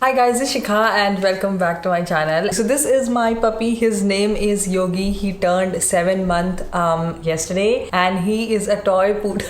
Hi guys, it's Shikha and welcome back to my channel. So this is my puppy. His name is Yogi. He turned 7 months yesterday and he is a toy poodle.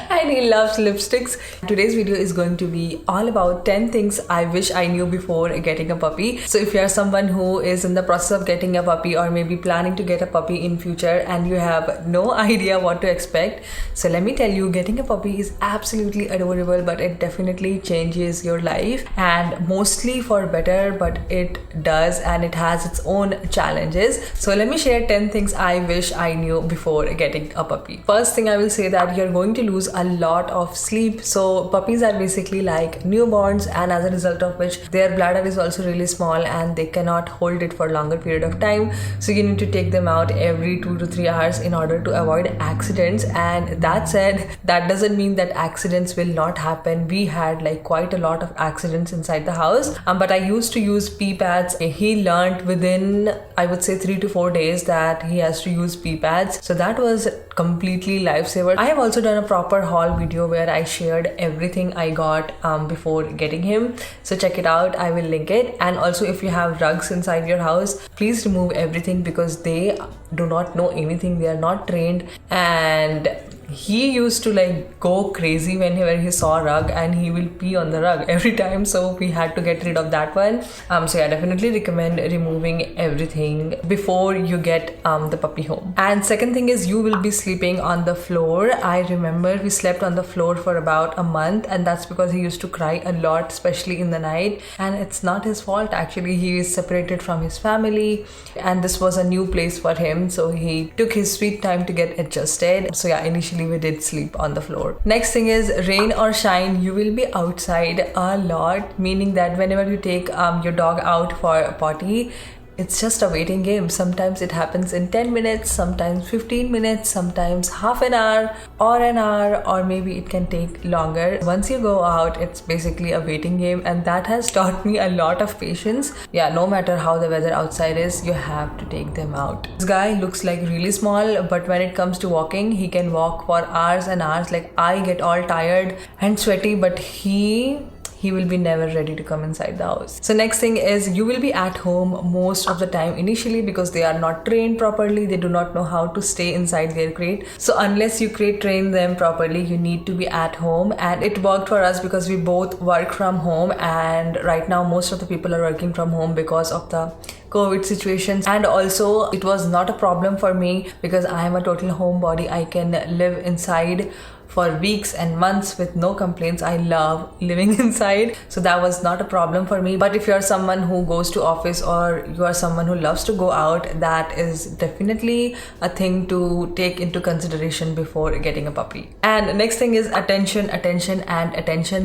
And he loves lipsticks. Today's video is going to be all about 10 things I wish I knew before getting a puppy. So if you are someone who is in the process of getting a puppy or maybe planning to get a puppy in future and you have no idea what to expect, so let me tell you, getting a puppy is absolutely adorable, but it definitely changes your life and mostly for better, but it does and it has its own challenges. So let me share 10 things I wish I knew before getting a puppy. First thing, I will say that you're going to lose a lot of sleep. So puppies are basically like newborns, and as a result of which their bladder is also really small and they cannot hold it for a longer period of time. So you need to take them out every 2 to 3 hours in order to avoid accidents. And that said, that doesn't mean that accidents will not happen. We had like quite a lot of accidents inside the house, but I used to use pee pads. He learned within, I would say, 3 to 4 days that he has to use pee pads. So that was completely lifesaver. I have also done a proper haul video where I shared everything I got before getting him, so check it out. I will link it. And also, if you have rugs inside your house, please remove everything because they do not know anything. They are not trained, and he used to like go crazy whenever he saw a rug and he will pee on the rug every time, so we had to get rid of that one. So yeah, definitely recommend removing everything before you get the puppy home. And second thing is, you will be sleeping on the floor. I remember we slept on the floor for about a month, and that's because he used to cry a lot, especially in the night, and it's not his fault actually. He is separated from his family and this was a new place for him, so he took his sweet time to get adjusted. So yeah, initially we did sleep on the floor. Next thing is, rain or shine, you will be outside a lot, meaning that whenever you take your dog out for a potty, it's just a waiting game. Sometimes it happens in 10 minutes, sometimes 15 minutes, sometimes half an hour, or maybe it can take longer. Once you go out, it's basically a waiting game, and that has taught me a lot of patience. Yeah, no matter how the weather outside is, you have to take them out. This guy looks like really small, but when it comes to walking, he can walk for hours and hours. Like, I get all tired and sweaty, but he will be never ready to come inside the house. So next thing is, you will be at home most of the time initially because they are not trained properly. They do not know how to stay inside their crate. So unless you train them properly, you need to be at home. And it worked for us because we both work from home, and right now most of the people are working from home because of the COVID situations. And also, it was not a problem for me because I am a total homebody. I can live inside for weeks and months with no complaints. I love living inside, so that was not a problem for me. But if you're someone who goes to office or you are someone who loves to go out, that is definitely a thing to take into consideration before getting a puppy. And next thing is attention.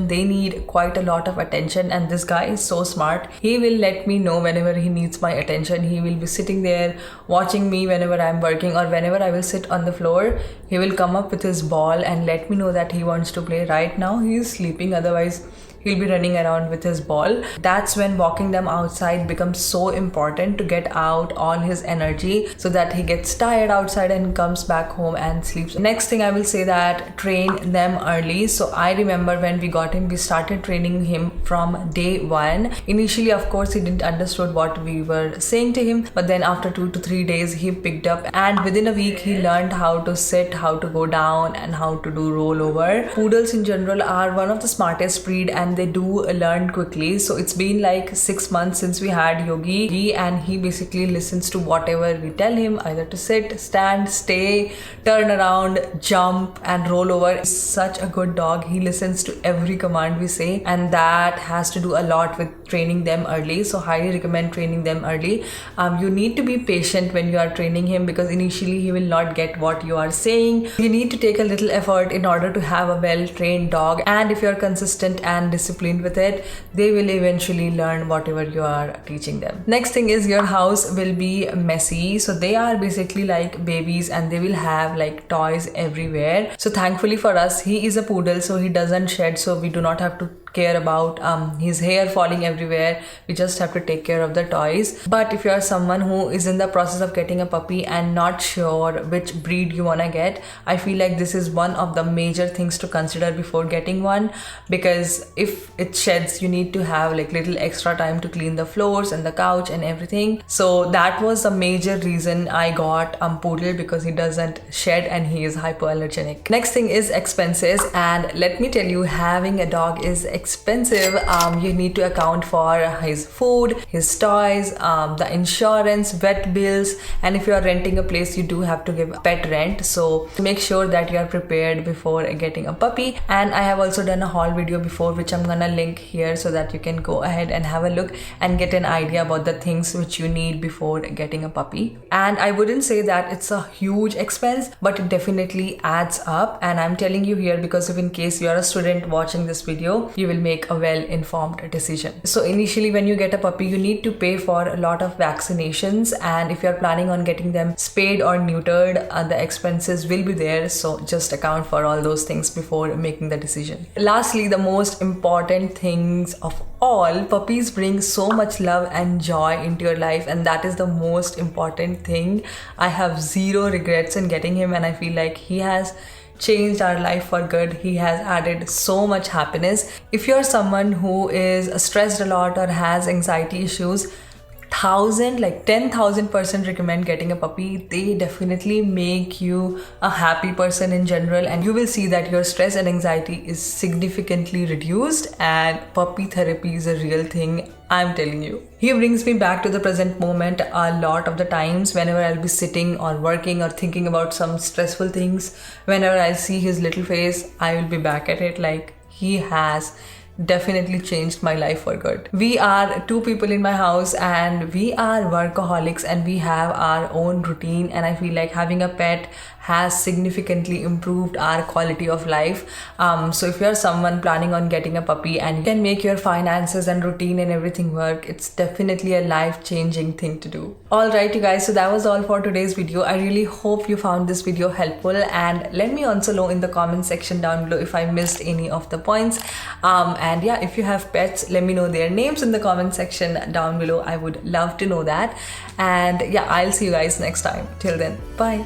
They need quite a lot of attention, and this guy is so smart. He will let me know whenever he needs my attention. He will be sitting there watching me whenever I'm working, or whenever I will sit on the floor, he will come up with his ball and let me know that he wants to play. Right now he is sleeping, otherwise he'll be running around with his ball. That's when walking them outside becomes so important, to get out all his energy so that he gets tired outside and comes back home and sleeps. Next thing I will say that train them early. So I remember when we got him, we started training him from day 1. Initially, of course, he didn't understood what we were saying to him, but then after 2 to 3 days he picked up, and within a week he learned how to sit, how to go down, and how to do rollover. Poodles in general are one of the smartest breed, and they do learn quickly. So it's been like 6 months since we had Yogi, and he basically listens to whatever we tell him, either to sit, stand, stay, turn around, jump, and roll over. He's such a good dog. He listens to every command we say, and that has to do a lot with training them early. So highly recommend training them early. You need to be patient when you are training him because initially he will not get what you are saying. You need to take a little effort in order to have a well-trained dog, and if you are consistent and disciplined with it, they will eventually learn whatever you are teaching them. Next thing is, your house will be messy. So they are basically like babies and they will have like toys everywhere. So thankfully for us, he is a poodle, so he doesn't shed, so we do not have to care about his hair falling everywhere. We just have to take care of the toys. But if you are someone who is in the process of getting a puppy and not sure which breed you want to get, I feel like this is one of the major things to consider before getting one, because if it sheds, you need to have like little extra time to clean the floors and the couch and everything. So that was the major reason I got Poodle, because he doesn't shed and he is hypoallergenic. Next thing is expenses, and let me tell you, having a dog is expensive. You need to account for his food, his toys, the insurance, vet bills, and if you are renting a place, you do have to give pet rent. So make sure that you are prepared before getting a puppy. And I have also done a haul video before, which I'm gonna link here so that you can go ahead and have a look and get an idea about the things which you need before getting a puppy. And I wouldn't say that it's a huge expense, but it definitely adds up. And I'm telling you here because if in case you are a student watching this video, you will make a well-informed decision. So initially when you get a puppy, you need to pay for a lot of vaccinations, and if you're planning on getting them spayed or neutered, the expenses will be there. So just account for all those things before making the decision. Lastly, the most important things of all, puppies bring so much love and joy into your life, and that is the most important thing. I have zero regrets in getting him, and I feel like he has changed our life for good. He has added so much happiness. If you're someone who is stressed a lot or has anxiety issues, 10,000% recommend getting a puppy. They definitely make you a happy person in general, and you will see that your stress and anxiety is significantly reduced, and puppy therapy is a real thing, I'm telling you. He brings me back to the present moment a lot of the times. Whenever I'll be sitting or working or thinking about some stressful things, whenever I'll see his little face, I will be back at it. Like, he has definitely changed my life for good. We are 2 people in my house, and we are workaholics, and we have our own routine, and I feel like having a pet has significantly improved our quality of life. So if you're someone planning on getting a puppy and you can make your finances and routine and everything work, it's definitely a life-changing thing to do. Alright you guys, so that was all for today's video. I really hope you found this video helpful, and let me also know in the comment section down below if I missed any of the points. And yeah, if you have pets, let me know their names in the comment section down below. I would love to know that. And yeah, I'll see you guys next time. Till then, bye.